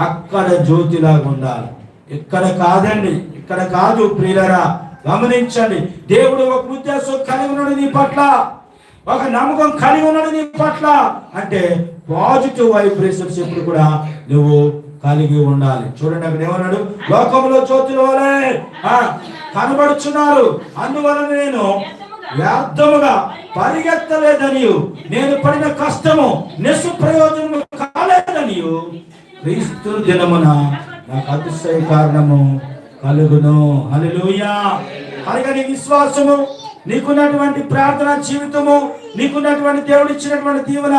అక్కడ జ్యోతిలాగా ఉండాలి. ఇక్కడ కాదండి, ఇక్కడ కాదు ప్రియులరా. గమనించండి, దేవుడు ఒక ఉద్దేశం కలిగి ఉన్నాడు నీ పట్ల, ఒక నమ్మకం కలిగి ఉన్నాడు నీ పట్ల. అంటే పాజిటివ్ వైబ్రేషన్స్ ఎప్పుడు కూడా నువ్వు కలిగి ఉండాలి. చూడండి, అక్కడ ఏమన్నాడు, లోకంలో జ్యోతుల వలె కనబడుచున్నారు, అందువలన నేను వ్యర్థముగా పరిగెత్తలేదని, నేను పడిన కష్టము నిష్ప్రయోజనము కాలేదని క్రీస్తు దినమున నాకు అతిశయ కారణము కలుగును. హల్లెలూయా. అనగా నీ విశ్వాసము, నీకున్నటువంటి ప్రార్థన జీవితము, నీకున్నటువంటి దేవుడు ఇచ్చినటువంటి దీవెన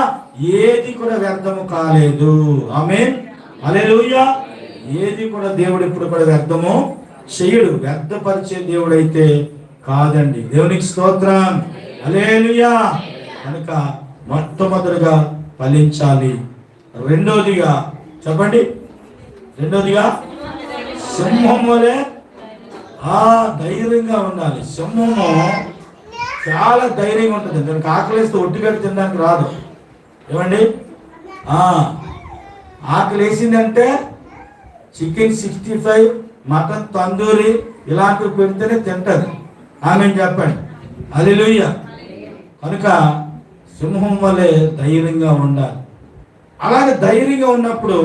ఏది కూడా వ్యర్థము కాలేదు. ఆమేన్. హల్లెలూయా. ఏది కూడా దేవుడు ఇప్పుడు కూడా వ్యర్థము చెయ్యడు. వ్యర్థపరిచే దేవుడు అయితే కాదండి. దేవునికి స్తోత్రం. హల్లెలూయా. కనుక మొట్టమొదటిగా ఫలించాలి. రెండోదిగా చెప్పండి, రెండోదిగా సింహం వలె ధైర్యంగా ఉండాలి. సింహము చాలా ధైర్యంగా ఉంటుంది. దానికి ఆకలిస్తే ఒట్టిగట్టు తినడానికి రాదు. ఏమండి, ఆకలి వేసిందంటే చికెన్ 65, మటన్ తందూరి ఇలాంటివి పెడితేనే తింటది. ఆమెను చెప్పండి. హల్లెలూయా. కనుక సింహం వలె ధైర్యంగా ఉండాలి. అలాగే ధైర్యంగా ఉన్నప్పుడు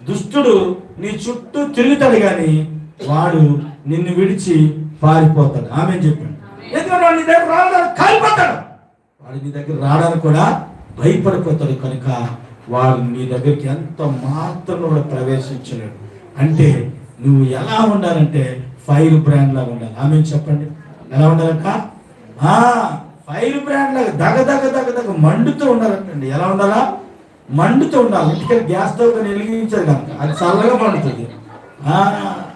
దుష్టుడు నీ చుట్టూ తిరుగుతాడు, కానీ వాడు నిన్ను విడిచి పారిపోతాడు. ఆమె చెప్పండి. ఎందుకంటే వాడు నీ దగ్గర రావడానికి కాలిపోతాడు, వాడు నీ దగ్గర రావడానికి కూడా భయపడిపోతాడు. కనుక వాడు నీ దగ్గరికి ఎంత మాత్రం కూడా ప్రవేశించలేడు. అంటే నువ్వు ఎలా ఉండాలంటే ఫైర్ బ్రాండ్ లాగా ఉండాలి. ఆమె చెప్పండి, ఎలా ఉండాలంట? ఫైర్ బ్రాండ్ లాగా దగ దగ దగ దగ మండుతూ ఉండాలంటండి. ఎలా ఉండాలా? మండుతూ ఉండాలి. ఇంటికి గ్యాస్ స్టవ్ వెలిగించారు కనుక అది చల్లగా మండుతుంది.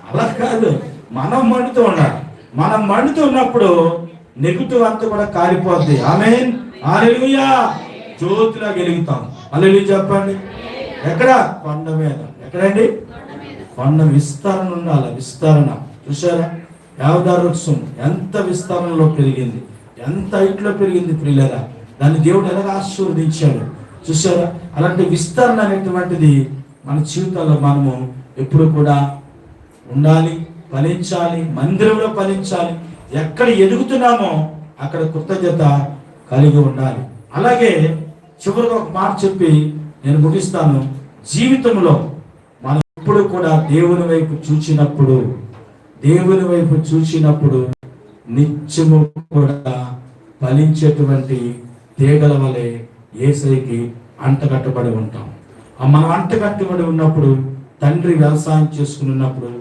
అలా కాదు, మనం మండుతూ ఉండాలి. మనం మండుతూ ఉన్నప్పుడు నెగిటివ్ అంతా కూడా కాలిపోద్ది. ఆమేన్. హల్లెలూయా. జ్యోతిలా వెలుగుతాం. హల్లెలూయా చెప్పండి. ఎక్కడ? కొండ మీద. ఎక్కడండి? కొండ విస్తరణ ఉండాలి. విస్తరణ చూసారా? యావదారు వృక్షం ఎంత విస్తరణలో పెరిగింది, ఎంత హైట్లో పెరిగింది ప్రియులారా. దాన్ని దేవుడు ఎలాగ ఆశీర్వదించాడు చూసారా? అలాంటి విస్తరణ అనేటువంటిది మన జీవితంలో మనము ఎప్పుడు కూడా ఉండాలి, ఫలించాలి, మందిరంలో ఫలించాలి. ఎక్కడ ఎదుగుతున్నామో అక్కడ కృతజ్ఞత కలిగి ఉండాలి. అలాగే చివరిగా ఒక మాట చెప్పి నేను ముగిస్తాను. జీవితంలో మనం ఎప్పుడు కూడా దేవుని వైపు చూచినప్పుడు నిత్యము కూడా ఫలించేటువంటి తీగల వలె యేసయ్యకి అంటగట్టబడి ఉంటాం. మనం అంటగట్టబడి ఉన్నప్పుడు, తండ్రి వ్యవసాయం చేసుకుని ఉన్నప్పుడు,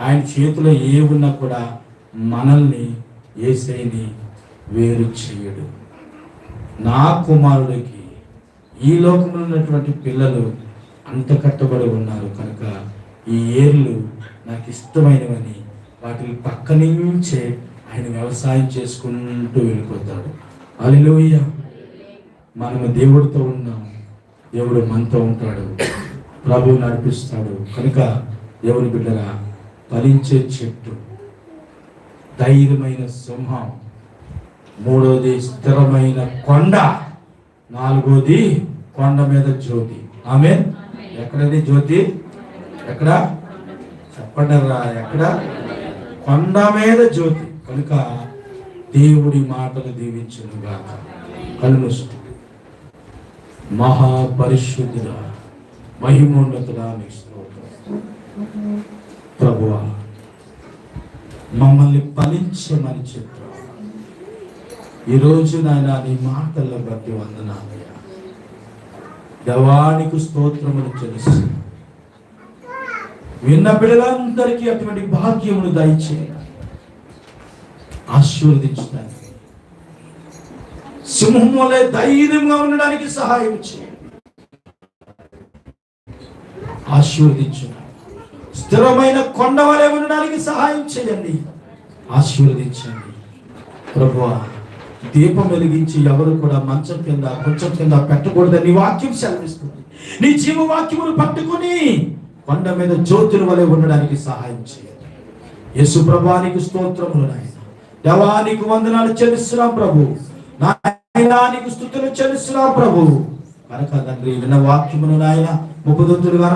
ఆయన చేతిలో ఏ ఉన్నా కూడా మనల్ని యేసయ్యని వేరు చేయడు. నా కుమారుడికి ఈ లోకంలో ఉన్నటువంటి పిల్లలు అంటకట్టబడి ఉన్నారు కనుక ఈ ఏర్లు నాకు ఇష్టమైనవని వాటి పక్క నుంచే ఆయన వ్యవసాయం చేసుకుంటూ వెళ్ళిపోతాడు. హల్లెలూయా. మనము దేవుడితో ఉన్నాం, దేవుడు మనతో ఉంటాడు, ప్రభువు నడిపిస్తాడు. కనుక దేవుని బిడ్డగా ఫలించే చెట్టు, ధైర్యమైన సింహం, మూడోది స్థిరమైన కొండ, నాలుగోది కొండ మీద జ్యోతి. ఆమేన్. ఎక్కడది జ్యోతి? ఎక్కడ చెప్పండిరా? ఎక్కడ? కొండ మీద జ్యోతి. కనుక దేవుడి మాటలు దీవించునుగాక. కళ్ళు మహాపరిశుద్ధుడా, మహిమోన్నతుడా నీకు స్తోత్రం. ప్రభువా, మమ్మల్ని ఫలించమని చెప్పు. ఈరోజు నాయన నీ మాటల్లో బట్టి వందనాలయ్యా. దేవానికి స్తోత్రములు తెలుసు. విన్న బిడ్డలందరికీ అటువంటి భాగ్యమును దయచేయండి, ఆశీర్వదించడానికి, సింహం వలె ధైర్యంగా ఉండడానికి సహాయం చేయండి, ఆశీర్వదించండి. స్థిరమైన కొండ వలె ఉండడానికి సహాయం చేయండి, ఆశీర్వదించండి. ప్రభువా, దీపం వెలిగించి ఎవరు కూడా మంచం కింద కొంచెం కింద పెట్టకూడదని నీ వాక్యం సెలవిస్తుంది. నీ జీవవాక్యమును పట్టుకుని కొండ మీద జ్యోతుల వలె ఉండడానికి సహాయం చేయండి. యేసు ప్రభువానికి స్తోత్రములు నాయన. దేవానికి వందనాలు చెల్లిస్తున్నాం ప్రభు. నాయనానికి స్తుతులు చెల్లిస్తున్నాం ప్రభు. కనుక తండ్రి విన్న వాక్యమును నాయన ముప్పదొంతులుగా